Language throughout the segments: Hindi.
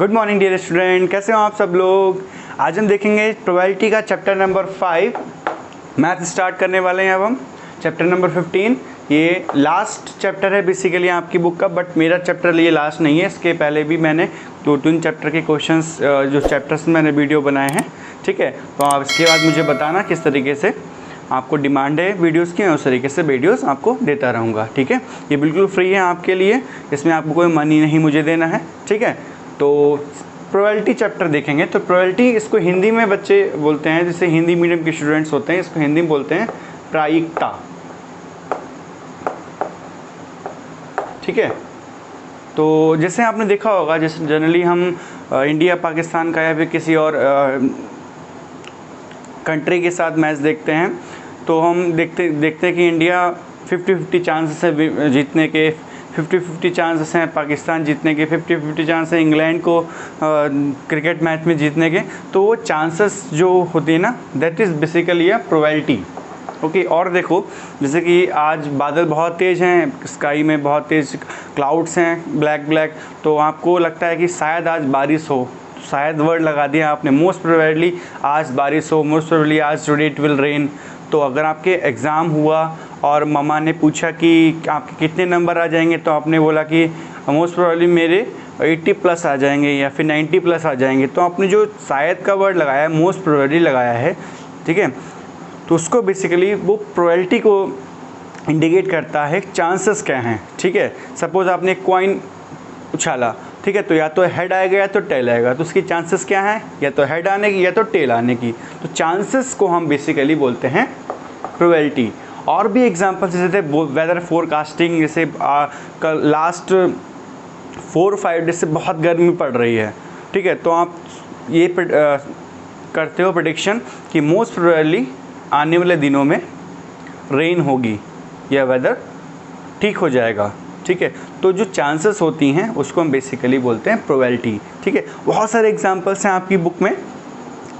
गुड मॉर्निंग डियर स्टूडेंट, कैसे हो आप सब लोग। आज हम देखेंगे प्रोबेबिलिटी का चैप्टर नंबर 5 मैथ स्टार्ट करने वाले हैं। अब हम चैप्टर नंबर 15, ये लास्ट चैप्टर है बेसिकली आपकी बुक का, बट मेरा चैप्टर ये लास्ट नहीं है। इसके पहले भी मैंने 2-3 चैप्टर के क्वेश्चंस जो चैप्टर्स मैंने वीडियो बनाए हैं, ठीक है। तो आप इसके बाद मुझे बताना किस तरीके से आपको डिमांड है वीडियोस की, उस तरीके से वीडियोस आपको देता रहूँगा, ठीक है। ये बिल्कुल फ्री है आपके लिए, इसमें आपको कोई मनी नहीं मुझे देना है, ठीक है। तो प्रोबेबिलिटी चैप्टर देखेंगे। तो प्रोबेबिलिटी इसको हिंदी में बच्चे बोलते हैं, जैसे हिंदी मीडियम के स्टूडेंट्स होते हैं, इसको हिंदी में बोलते हैं प्रायिकता, ठीक है। तो जैसे आपने देखा होगा, जैसे जनरली हम इंडिया पाकिस्तान का या फिर किसी और कंट्री के साथ मैच देखते हैं, तो हम देखते हैं कि इंडिया 50-50 चांसेस है जीतने के, 50-50 चांसेस हैं पाकिस्तान जीतने के, 50-50 चांस है इंग्लैंड को क्रिकेट मैच में जीतने के। तो वो चांसेस जो होती है ना, that is basically a probability, okay. और देखो, जैसे कि आज बादल बहुत तेज़ हैं, स्काई में बहुत तेज़ क्लाउड्स हैं, ब्लैक, तो आपको लगता है कि शायद आज बारिश हो, शायद वर्ड लगा दिया आपने, मोस्ट प्रोबेबली आज बारिश हो, मोस्ट प्रोबेबली आज टुडे इट विल रेन। तो अगर आपके एग्ज़ाम हुआ और मम्मा ने पूछा कि आपके कितने नंबर आ जाएंगे, तो आपने बोला कि मोस्ट प्रोबेबली मेरे 80+ आ जाएंगे या फिर 90+ आ जाएंगे, तो आपने जो शायद का वर्ड लगाया है, मोस्ट प्रोबेबली लगाया है, ठीक है। तो उसको बेसिकली वो प्रोबेबिलिटी को इंडिकेट करता है चांसेस क्या हैं, ठीक है। सपोज़ आपने कॉइन उछाला, ठीक है, तो या तो हेड आएगा या तो टेल आएगा, तो उसकी चांसेस क्या हैं, या तो हेड आने की या तो टेल आने की। तो चांसेस को हम बेसिकली बोलते हैं प्रोबेबिलिटी। और भी एग्जांपल्स जैसे वेदर फोरकास्टिंग, जैसे कल लास्ट 4-5 डेज से बहुत गर्मी पड़ रही है, ठीक है, तो आप ये करते हो प्रेडिक्शन कि मोस्ट प्रोबेबली आने वाले दिनों में रेन होगी या वेदर ठीक हो जाएगा, ठीक है। तो जो चांसेस होती हैं उसको हम बेसिकली बोलते हैं प्रोबेबिलिटी, ठीक है। बहुत सारे एग्जांपल्स हैं आपकी बुक में,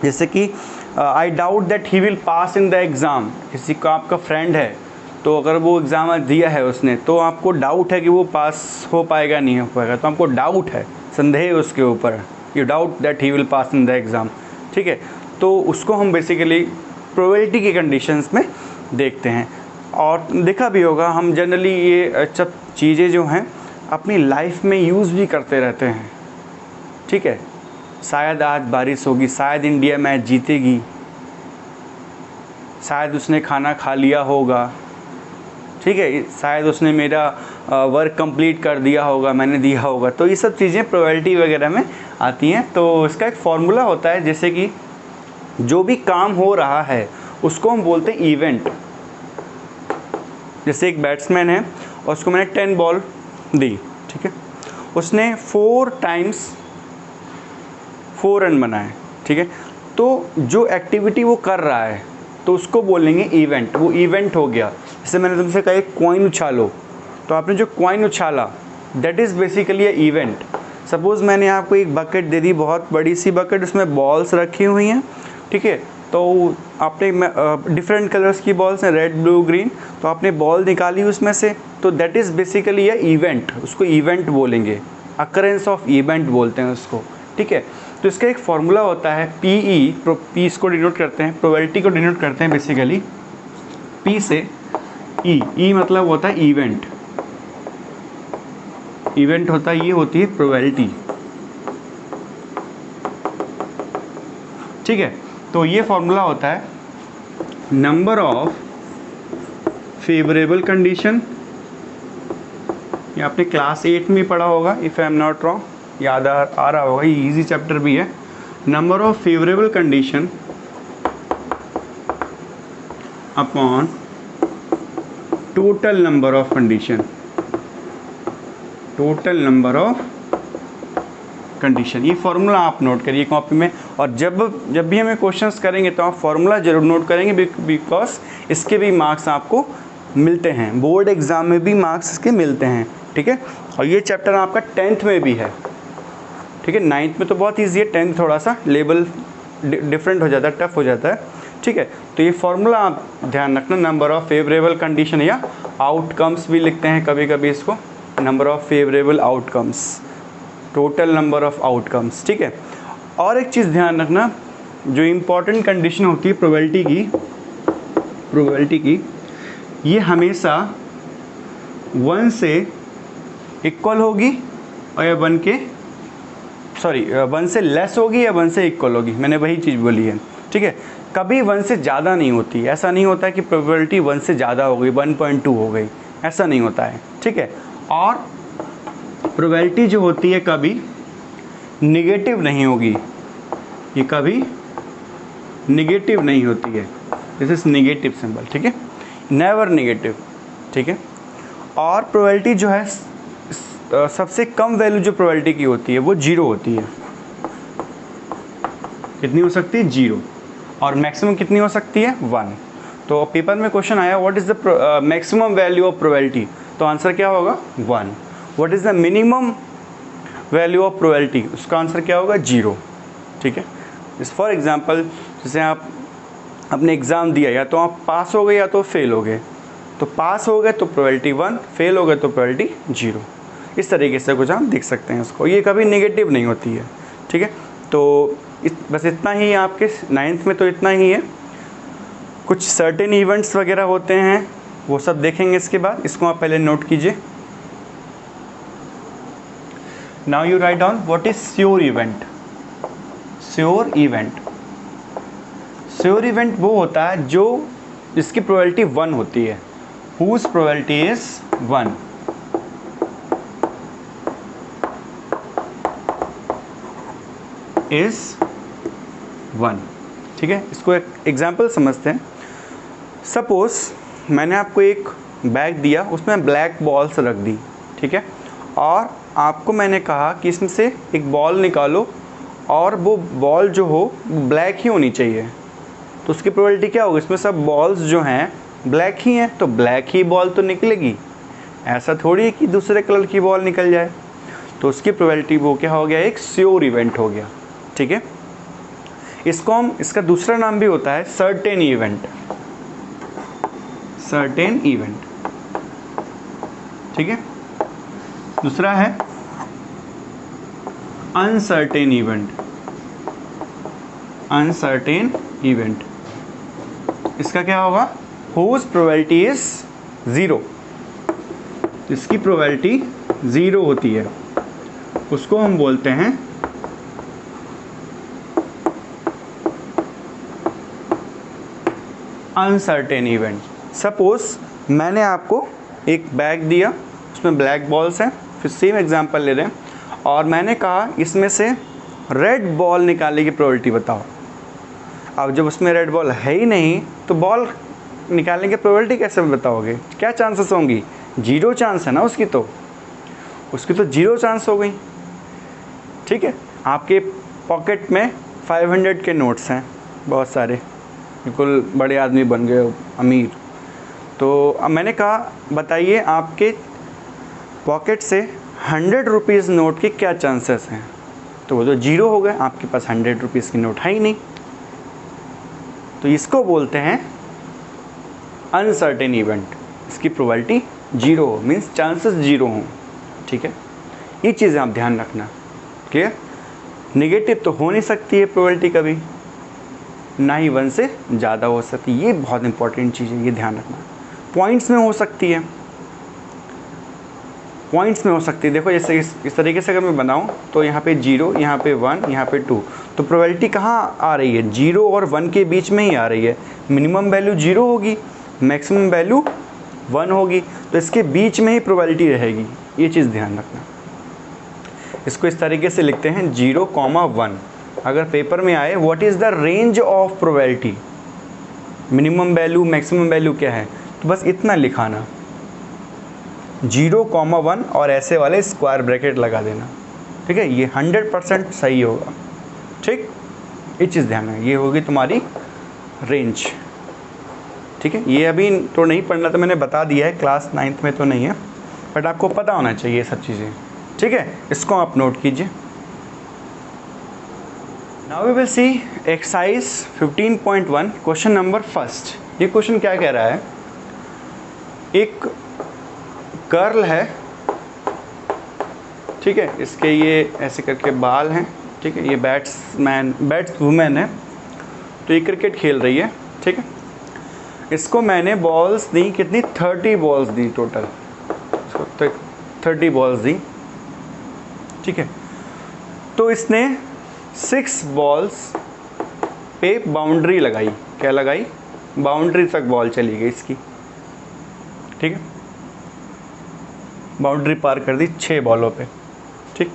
जैसे कि I doubt that he will pass in the exam. किसी का आपका फ्रेंड है, तो अगर वो एग्ज़ाम दिया है उसने, तो आपको डाउट है कि वो पास हो पाएगा नहीं हो पाएगा, तो आपको डाउट है, संदेह है उसके ऊपर, you doubt that he will pass in the exam, ठीक है। तो उसको हम बेसिकली प्रोबेबिलिटी की कंडीशंस में देखते हैं। और देखा भी होगा, हम जनरली ये सब चीज़ें जो हैं अपनी लाइफ में यूज़ भी करते रहते हैं, ठीक है। शायद आज बारिश होगी, शायद इंडिया मैच जीतेगी, शायद उसने खाना खा लिया होगा, ठीक है, शायद उसने मेरा वर्क कंप्लीट कर दिया होगा, मैंने दिया होगा। तो ये सब चीज़ें प्रोबेबिलिटी वगैरह में आती हैं। तो इसका एक फॉर्मूला होता है, जैसे कि जो भी काम हो रहा है उसको हम बोलते हैं इवेंट। जैसे एक बैट्समैन है और उसको मैंने 10 बॉल दी, ठीक है, उसने 4 टाइम्स 4 रन बनाए, ठीक है। तो जो एक्टिविटी वो कर रहा है तो उसको बोलेंगे इवेंट, वो इवेंट हो गया। जैसे मैंने तुमसे कहा एक कॉइन उछालो, तो आपने जो कॉइन उछाला that is basically a event. Suppose मैंने आपको एक बकेट दे दी, बहुत बड़ी सी बकेट, उसमें बॉल्स रखी हुई हैं, ठीक है। तो आपने डिफरेंट कलर्स की बॉल्स हैं, रेड, ब्लू, ग्रीन, तो आपने बॉल निकाली उसमें से, तो that is basically a event, उसको इवेंट बोलेंगे, अकरेंस ऑफ इवेंट बोलते हैं उसको, ठीक है। तो इसका एक फॉर्मूला होता है पी इसको डिनोट करते हैं, प्रोबेबिलिटी को डिनोट करते हैं बेसिकली पी से ई मतलब होता है इवेंट, इवेंट होता है, ये होती है प्रोबेबिलिटी, ठीक है। तो ये फॉर्मूला होता है नंबर ऑफ फेवरेबल कंडीशन, ये आपने क्लास 8 में पढ़ा होगा, if I am not wrong, याद आ रहा होगा, ये इजी चैप्टर भी है। Number of favourable condition upon total number of condition, total number of condition. ये फॉर्मूला आप नोट करिए कॉपी में, और जब भी हमें क्वेश्चंस करेंगे तो आप फॉर्मूला जरूर नोट करेंगे, बिकॉज इसके भी मार्क्स आपको मिलते हैं, बोर्ड एग्जाम में भी मार्क्स इसके मिलते हैं, ठीक है। और ये चैप्टर आपका 10th में भी है, ठीक है। 9th में तो बहुत ईजी है, 10th थोड़ा सा लेवल डिफरेंट हो जाता है, टफ हो जाता है, ठीक है। तो ये फॉर्मूला आप ध्यान रखना, नंबर ऑफ फेवरेबल कंडीशन, या आउटकम्स भी लिखते हैं कभी कभी इसको, number of favourable outcomes, total number of outcomes, ठीक है। और एक चीज़ ध्यान रखना, जो इम्पॉर्टेंट कंडीशन होती है प्रोबेबिलिटी की, ये हमेशा 1 से इक्वल होगी और या 1 से लेस होगी या 1 से इक्वल होगी, मैंने वही चीज़ बोली है, ठीक है। कभी 1 से ज़्यादा नहीं होती, ऐसा नहीं होता है कि प्रोबेबिलिटी 1 से ज़्यादा हो गई, 1.2 हो गई, ऐसा नहीं होता है, ठीक है। और प्रोबेबिलिटी जो होती है कभी निगेटिव नहीं होगी, ये कभी निगेटिव नहीं होती है, दिस इज नेगेटिव सिंबल, ठीक है, नेवर नेगेटिव, ठीक है। और प्रोबेबिलिटी जो है सबसे कम वैल्यू जो प्रोबेबिलिटी की होती है वो 0 होती है। कितनी हो सकती है? 0। और मैक्सिमम कितनी हो सकती है? 1। तो पेपर में क्वेश्चन आया what is the maximum value of probability, तो आंसर क्या होगा? 1। What is the minimum value of probability, उसका आंसर क्या होगा? 0, ठीक है। इस फॉर एग्जांपल जैसे आप अपने एग्ज़ाम दिया, या तो आप पास हो गए या तो फेल हो गए, तो पास हो गए तो प्रोबेबिलिटी 1, फेल हो गए तो प्रोबेबिलिटी 0। इस तरीके से कुछ आप देख सकते हैं उसको, ये कभी नेगेटिव नहीं होती है, ठीक है। तो बस इतना ही आपके 9th में, तो इतना ही है। कुछ सर्टेन इवेंट्स वगैरह होते हैं वो सब देखेंगे इसके बाद, इसको आप पहले नोट कीजिए। Now you write down what is sure event. Sure event, sure event वो होता है जो जिसकी प्रोबेबिलिटी 1 होती है, हुज प्रोबेबिलिटी इज 1। इज 1, ठीक है। इसको एक एग्जाम्पल समझते हैं। सपोज मैंने आपको एक बैग दिया, उसमें ब्लैक बॉल्स रख दी, ठीक है, और आपको मैंने कहा कि इसमें से एक बॉल निकालो और वो बॉल जो हो ब्लैक ही होनी चाहिए, तो उसकी प्रोबेबिलिटी क्या होगी? इसमें सब बॉल्स जो हैं ब्लैक ही हैं, तो ब्लैक ही बॉल तो निकलेगी, ऐसा थोड़ी है कि दूसरे कलर की बॉल निकल जाए। तो उसकी प्रोबेबिलिटी वो क्या हो गया? एक श्योर इवेंट हो गया, ठीक है। इसको हम, इसका दूसरा नाम भी होता है सर्टेन इवेंट, सर्टेन इवेंट, ठीक है। दूसरा है अनसर्टेन इवेंट, अनसर्टेन इवेंट। इसका क्या होगा? हुज प्रोबेबिलिटी इज 0, इसकी प्रोबेबिलिटी 0 होती है, उसको हम बोलते हैं अनसर्टेन इवेंट। सपोज मैंने आपको एक बैग दिया, उसमें ब्लैक बॉल्स हैं, फिर सेम एग्जांपल ले रहे हैं, और मैंने कहा इसमें से रेड बॉल निकालने की प्रोबेबिलिटी बताओ। अब जब उसमें रेड बॉल है ही नहीं, तो बॉल निकालने की प्रोबेबिलिटी कैसे बताओगे? क्या चांसेस होंगी? 0 चांस है ना उसकी, तो उसकी तो 0 चांस हो गई, ठीक है। आपके पॉकेट में 500 के नोट्स हैं बहुत सारे, बिल्कुल बड़े आदमी बन गए, अमीर। तो अब मैंने कहा बताइए आपके पॉकेट से 100 रुपीज़ नोट के क्या चांसेस हैं, तो वो तो 0 हो गए, आपके पास 100 रुपीज़ की नोट है ही नहीं। तो इसको बोलते हैं अनसर्टेन इवेंट, इसकी प्रोबेबिलिटी 0 हो, मीन्स चांसेस 0 हों, ठीक है। ये चीज़ें आप ध्यान रखना, क्लियर। नेगेटिव तो हो नहीं सकती है प्रोबेबिलिटी कभी, ना ही 1 से ज़्यादा हो सकती है, ये बहुत इंपॉर्टेंट चीज़ है, ये ध्यान रखना। पॉइंट्स में हो सकती है, पॉइंट्स में हो सकती है। देखो जैसे इस तरीके से अगर मैं बनाऊं, तो यहाँ पे 0, यहाँ पे 1, यहाँ पे 2, तो प्रोबेबिलिटी कहाँ आ रही है? 0 और 1 के बीच में ही आ रही है। मिनिमम वैल्यू 0 होगी, मैक्सिमम वैल्यू 1 होगी, तो इसके बीच में ही प्रोबेबिलिटी रहेगी, ये चीज़ ध्यान रखना। इसको इस तरीके से लिखते हैं 0, 1। अगर पेपर में आए what is the range of probability, minimum value maximum value क्या है, तो बस इतना लिखाना 0, 1 और ऐसे वाले स्क्वायर ब्रैकेट लगा देना, ठीक है। ये 100% सही होगा, ठीक। ये चीज़ ध्यान है, ये होगी तुम्हारी रेंज, ठीक है। ये अभी तो नहीं पढ़ना, तो मैंने बता दिया है, क्लास 9th में तो नहीं है, बट आपको पता होना चाहिए ये सब चीज़ें, ठीक है। इसको आप नोट कीजिए। Now we will see exercise 15.1 question number first. ये क्वेश्चन क्या कह रहा है? एक गर्ल है ठीक है। इसके ये ऐसे करके बाल हैं, ठीक है। ये बैट्सवुमैन है, तो ये क्रिकेट खेल रही है, ठीक है। इसको मैंने बॉल्स दी कितनी, 30 बॉल्स दी टोटल, इसको 30 बॉल्स दी, ठीक है। तो इसने 6 बॉल्स पे बाउंड्री लगाई, क्या लगाई, बाउंड्री तक बॉल चली गई इसकी, ठीक है। बाउंड्री पार कर दी 6 बॉलों पे, ठीक।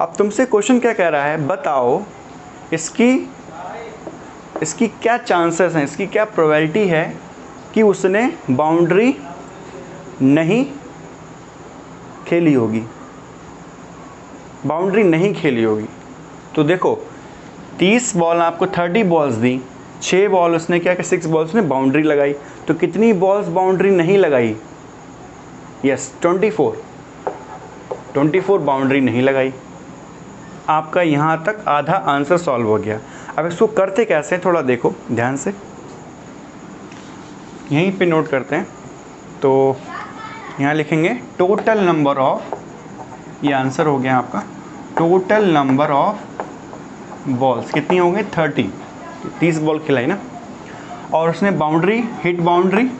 अब तुमसे क्वेश्चन क्या कह रहा है, बताओ इसकी क्या चांसेस हैं, इसकी क्या प्रोबेबिलिटी है कि उसने बाउंड्री नहीं खेली होगी, बाउंड्री नहीं खेली होगी। तो देखो 30 बॉल आपको 30 बॉल्स दी, 6 बॉल उसने क्या कि 6 बॉल्स ने बाउंड्री लगाई, तो कितनी बॉल्स बाउंड्री नहीं लगाई, यस 24 बाउंड्री नहीं लगाई। आपका यहाँ तक आधा आंसर सॉल्व हो गया। अब इसको करते कैसे हैं थोड़ा देखो ध्यान से, यहीं पे नोट करते हैं। तो यहाँ लिखेंगे टोटल नंबर ऑफ, ये आंसर हो गया आपका, टोटल नंबर ऑफ बॉल्स कितनी हो गई, 30 बॉल खिलाई ना, और उसने बाउंड्री हिट बाउंड्री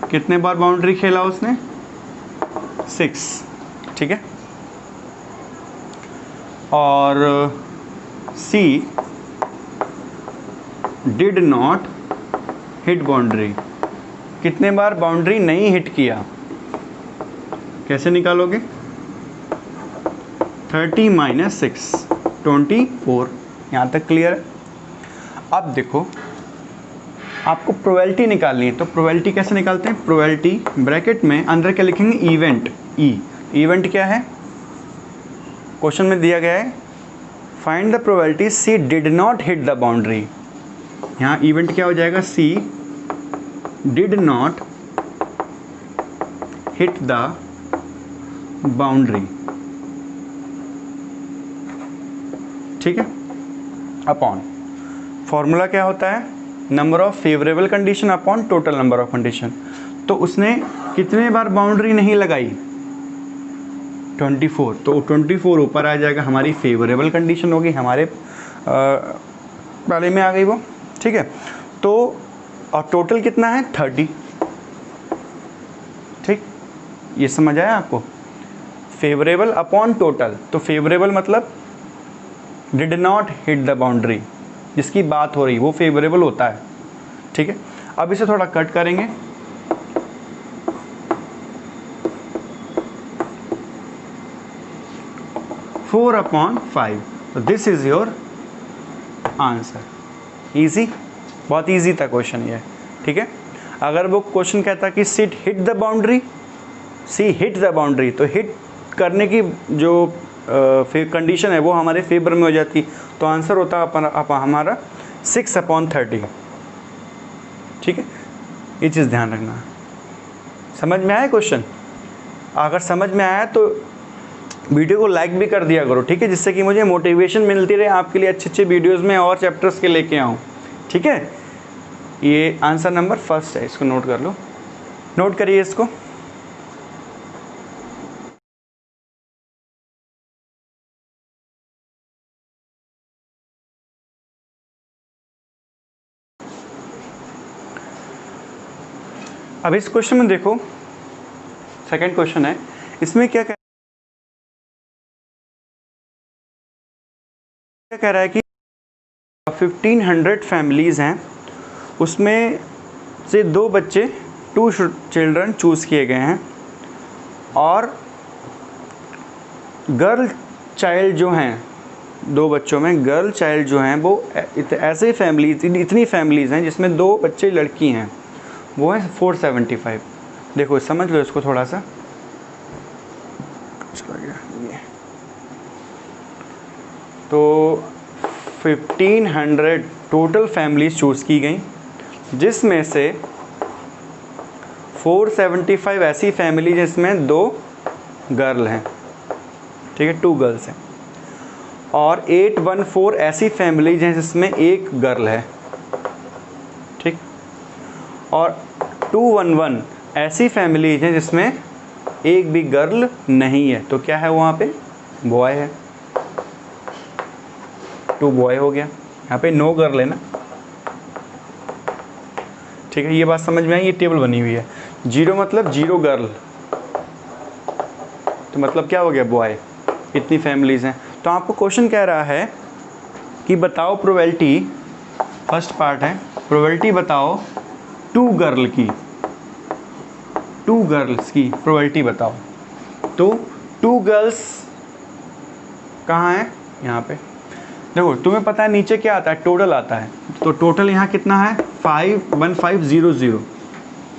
कितने बार बाउंड्री खेला उसने, 6, ठीक है। और सी डिड नॉट हिट बाउंड्री, कितने बार बाउंड्री नहीं हिट किया, कैसे निकालोगे, 30 - 6 24। यहाँ तक क्लियर है। अब देखो आपको प्रोबेबिलिटी निकालनी है, तो प्रोबेबिलिटी कैसे निकालते हैं, प्रोबेबिलिटी ब्रैकेट में अंदर क्या लिखेंगे, इवेंट, इवेंट क्या है, क्वेश्चन में दिया गया है find the probability she did not hit the boundary. यहाँ इवेंट क्या हो जाएगा, she did not hit the boundary, ठीक है। अपॉन फॉर्मूला क्या होता है, number of favourable condition upon total number of condition. तो उसने कितने बार बाउंड्री नहीं लगाई, 24, तो 24 ऊपर आ जाएगा, हमारी फेवरेबल कंडीशन होगी, हमारे वाले में आ गई वो, ठीक है। तो और टोटल कितना है, 30, ठीक। ये समझ आया आपको, फेवरेबल अपॉन टोटल, तो फेवरेबल मतलब did not hit the boundary, जिसकी बात हो रही वो फेवरेबल होता है, ठीक है। अब इसे थोड़ा कट करेंगे, फोर अपॉन 5, तो this is your answer. Easy, बहुत इजी था क्वेश्चन ये, ठीक है। अगर वो क्वेश्चन कहता कि sit hit the boundary, C hit the boundary, तो हिट करने की जो कंडीशन है वो हमारे फेवर में हो जाती, तो आंसर होता हमारा 6/30, ठीक है। ये चीज़ ध्यान रखना। समझ में आया क्वेश्चन, अगर समझ में आया तो वीडियो को लाइक भी कर दिया करो, ठीक है, जिससे कि मुझे मोटिवेशन मिलती रहे आपके लिए अच्छे अच्छे वीडियोस में और चैप्टर्स के लेके आऊँ, ठीक है। ये आंसर नंबर फर्स्ट है, इसको नोट कर लो, नोट करिए इसको। अब इस क्वेश्चन में देखो, सेकंड क्वेश्चन है, इसमें क्या कह रहा है कि 1500 फैमिलीज़ हैं, उसमें से 2 बच्चे 2 चिल्ड्रन चूज़ किए गए हैं, और गर्ल चाइल्ड जो हैं, 2 बच्चों में गर्ल चाइल्ड जो हैं वो ऐसे फैमिली, इतनी फैमिलीज़ हैं जिसमें 2 बच्चे लड़की हैं, वो है 475। देखो समझ लो इसको थोड़ा सा, ये तो 1500 टोटल फैमिलीज चूज़ की गई, जिसमें से 475 ऐसी फैमिली जिसमें 2 गर्ल हैं, ठीक है, 2 गर्ल्स हैं, और 814 ऐसी फैमिलीज हैं जिसमें 1 गर्ल है, ठीक, और 211 ऐसी फैमिलीज हैं जिसमें एक भी गर्ल नहीं है, तो क्या है वहाँ पे, बॉय है, 2 बॉय हो गया। यहाँ पे नो गर्ल है ना, ठीक है, ये बात समझ में आई। ये टेबल बनी हुई है, 0 मतलब 0 गर्ल, तो मतलब क्या हो गया, बॉय। इतनी फैमिलीज़ हैं। तो आपको क्वेश्चन कह रहा है कि बताओ प्रोबेबिलिटी, फर्स्ट पार्ट है प्रोबेबिलिटी बताओ 2 गर्ल की, 2 गर्ल्स की प्रोबेबिलिटी बताओ। तो 2 गर्ल्स कहाँ है, यहाँ पे देखो, तुम्हें पता है नीचे क्या आता है, टोटल आता है। तो टोटल यहाँ कितना है, 51500,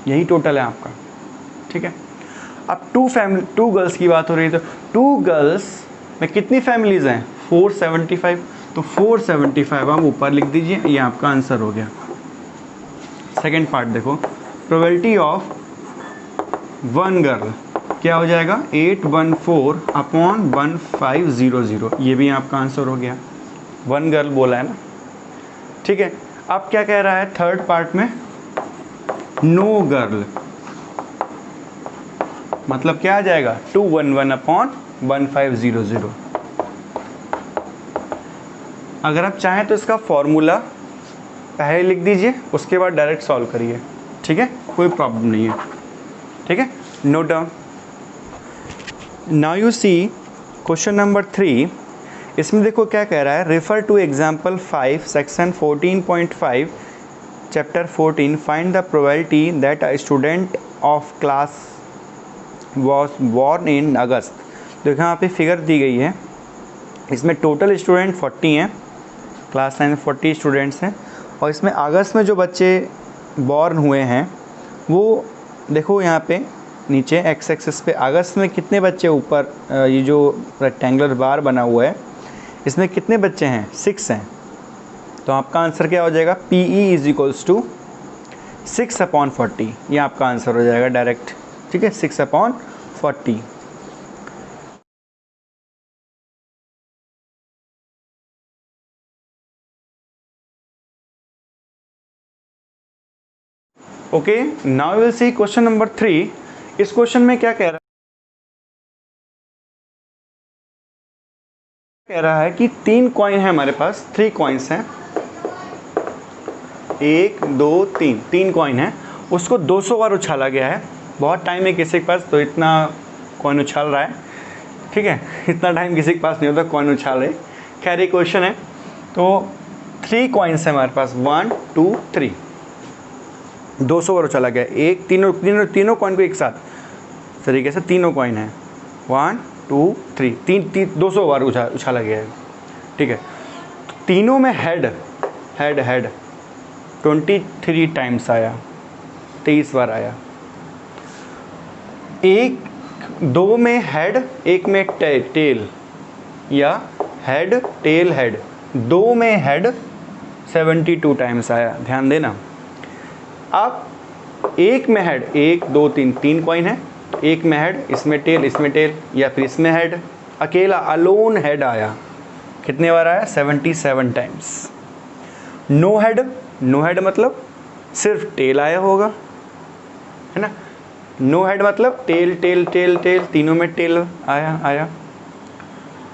यही टोटल है आपका, ठीक है। अब 2 गर्ल्स की बात हो रही है, तो 2 गर्ल्स में कितनी फैमिलीज़ हैं, 475, तो 475 आप ऊपर लिख दीजिए, ये आपका आंसर हो गया। सेकेंड पार्ट देखो, प्रोबेबिलिटी ऑफ 1 गर्ल क्या हो जाएगा, 814/1500, ये भी आपका आंसर हो गया। 1 गर्ल बोला है ना, ठीक है। अब क्या कह रहा है थर्ड पार्ट में, नो गर्ल, मतलब क्या आ जाएगा, 211/1500। अगर आप चाहें तो इसका फॉर्मूला पहले लिख दीजिए, उसके बाद डायरेक्ट सॉल्व करिए, ठीक है, कोई प्रॉब्लम नहीं है, ठीक है। Note down. Now you see question number 3। इसमें देखो क्या कह रहा है, refer to example 5 section 14.5 chapter 14, find the probability that a student of class was born in August. देखो यहाँ पे फिगर दी गई है, इसमें टोटल स्टूडेंट 40 हैं, क्लास 9 में 40 स्टूडेंट्स हैं, और इसमें अगस्त में जो बच्चे बॉर्न हुए हैं वो देखो यहाँ पे नीचे एक्स एक्सिस पे अगस्त में कितने बच्चे, ऊपर ये जो रेक्टेंगुलर बार बना हुआ है इसमें कितने बच्चे हैं, 6 हैं। तो आपका आंसर क्या हो जाएगा, PE = 6/40, ये आपका आंसर हो जाएगा डायरेक्ट, ठीक है, 6/40। Okay, now will see question number 3। इस क्वेश्चन में क्या कह रहा है कि 3 कॉइन है हमारे पास, 3 कॉइन्स हैं, 1 2 3, 3 कॉइन है, उसको 200 बार उछाला गया है। बहुत टाइम है किसी के पास तो इतना कॉइन उछाल रहा है, ठीक है, इतना टाइम किसी के पास नहीं होता कॉइन उछाले। खैर ये क्वेश्चन है। तो 3 कॉइन्स है हमारे पास, 1 2 3, 200 बार उछाला गया, एक तीनों कॉइन को एक साथ तरीके से, तीनों कॉइन है, 1 2 3, 200 बार उछाला गया है, ठीक है। तीनों में हेड 23 टाइम्स आया, 23 बार आया। दो में हेड, एक में टेल, या हेड टेल हेड, 2 में हेड 72 टाइम्स आया, ध्यान देना। अब एक में हेड, 1 2 3, 3 कॉइन है, एक में हेड, इसमें टेल, या फिर इसमें हेड, अकेला अलोन हेड आया, कितने बार आया, 77 टाइम्स। नो हेड मतलब सिर्फ टेल आया होगा, है ना। नो हेड मतलब टेल, तीनों में टेल आया,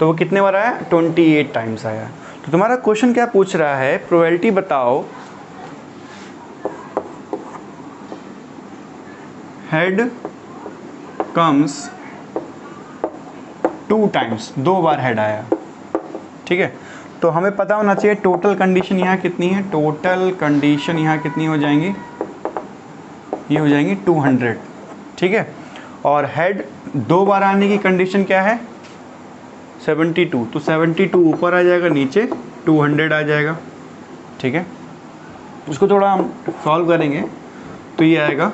तो वो कितने बार आया, 28 टाइम्स आया। तो तुम्हारा क्वेश्चन क्या पूछ रहा है, प्रोबेबिलिटी बताओ हेड कम्स 2 टाइम्स, 2 बार हेड आया, ठीक है। तो हमें पता होना चाहिए टोटल कंडीशन यहाँ कितनी है, टोटल कंडीशन यहाँ कितनी हो जाएंगी, ये हो जाएंगी 200, ठीक है। और हेड 2 बार आने की कंडीशन क्या है, 72, तो 72 ऊपर आ जाएगा, नीचे 200 आ जाएगा, ठीक है। उसको थोड़ा हम सॉल्व करेंगे तो ये आएगा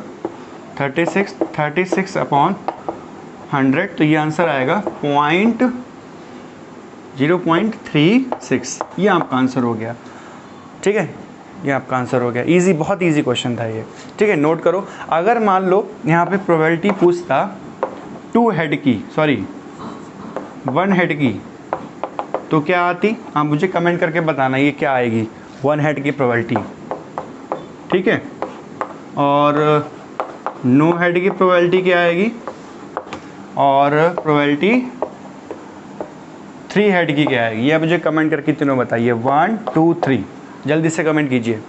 36/100, तो ये आंसर आएगा 0.36, ये आपका आंसर हो गया, ठीक है, ये आपका आंसर हो गया। इजी, बहुत इजी क्वेश्चन था ये, ठीक है, नोट करो। अगर मान लो यहाँ पे प्रोबेबिलिटी पूछता 1 हेड की, तो क्या आती, आप मुझे कमेंट करके बताना ये क्या आएगी, 1 हेड की प्रोबेबिलिटी, ठीक है। और नो हेड की प्रोबेबिलिटी क्या आएगी, और प्रोबेबिलिटी 3 हेड की क्या है, ये मुझे कमेंट करके तीनों बताइए। 1 2 3 जल्दी से कमेंट कीजिए।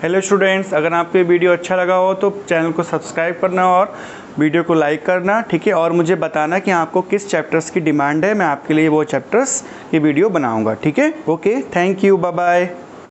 हेलो स्टूडेंट्स, अगर आपको ये वीडियो अच्छा लगा हो तो चैनल को सब्सक्राइब करना और वीडियो को लाइक करना, ठीक है। और मुझे बताना कि आपको किस चैप्टर्स की डिमांड है, मैं आपके लिए वो चैप्टर्स की वीडियो बनाऊंगा, ठीक है। Okay, thank you, bye bye.